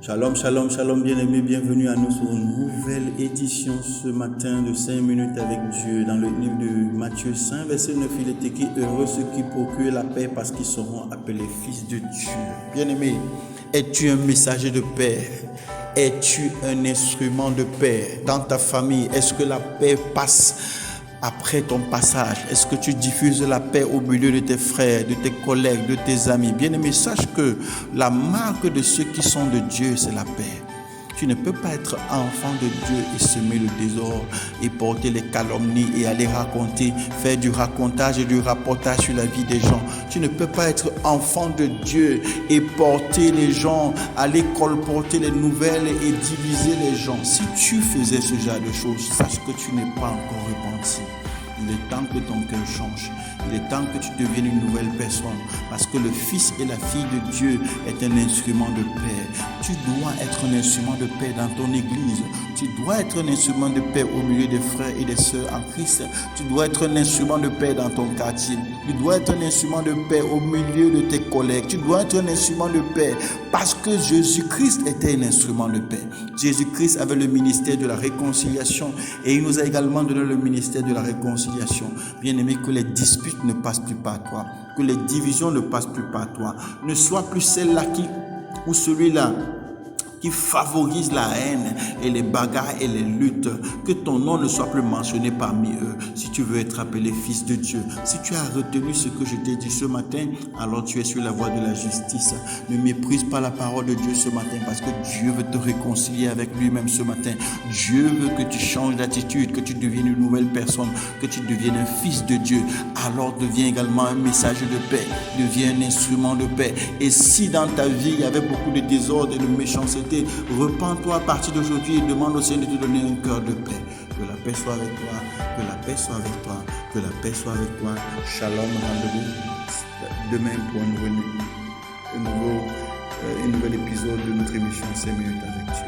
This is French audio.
Shalom, shalom, shalom, bien-aimés, bienvenue à nous sur une nouvelle édition ce matin de 5 minutes avec Dieu. Dans le livre de Matthieu 5, verset 9, il est écrit « Heureux ceux qui procurent la paix parce qu'ils seront appelés fils de Dieu ». Bien-aimé, es-tu un messager de paix? Es-tu un instrument de paix dans ta famille? Est-ce que la paix passe après ton passage? Est-ce que tu diffuses la paix au milieu de tes frères, de tes collègues, de tes amis? Bien-aimé, sache que la marque de ceux qui sont de Dieu, c'est la paix. Tu ne peux pas être enfant de Dieu et semer le désordre et porter les calomnies et aller raconter, faire du racontage et du rapportage sur la vie des gens. Tu ne peux pas être enfant de Dieu et porter les gens, aller colporter les nouvelles et diviser les gens. Si tu faisais ce genre de choses, sache que tu n'es pas encore repenti. Il est temps que ton cœur change. Il est temps que tu deviennes une nouvelle personne. Parce que le fils et la fille de Dieu est un instrument de paix. Tu dois être un instrument de paix dans ton église. Tu dois être un instrument de paix au milieu des frères et des sœurs en Christ. Tu dois être un instrument de paix dans ton quartier. Tu dois être un instrument de paix au milieu de tes collègues. Tu dois être un instrument de paix parce que Jésus-Christ était un instrument de paix. Jésus-Christ avait le ministère de la réconciliation et il nous a également donné le ministère de la réconciliation. Bien-aimé, que les disputes ne passent plus par toi, que les divisions ne passent plus par toi. Ne sois plus celle-là ou celui-là qui favorise la haine et les bagarres et les luttes. Que ton nom ne soit plus mentionné parmi eux. Si tu veux être appelé fils de Dieu, si tu as retenu ce que je t'ai dit ce matin, alors tu es sur la voie de la justice. Ne méprise pas la parole de Dieu ce matin parce que Dieu veut te réconcilier avec lui-même ce matin. Dieu veut que tu changes d'attitude, que tu deviennes une nouvelle personne, que tu deviennes un fils de Dieu. Alors deviens également un messager de paix, deviens un instrument de paix. Et si dans ta vie il y avait beaucoup de désordre et de méchanceté, repens-toi à partir d'aujourd'hui et demande au Seigneur de te donner un cœur de paix. Que la paix soit avec toi, que la paix soit avec toi, que la paix soit avec toi. Shalom, rendez-vous demain pour un nouvel épisode de notre émission 5 minutes avec Dieu.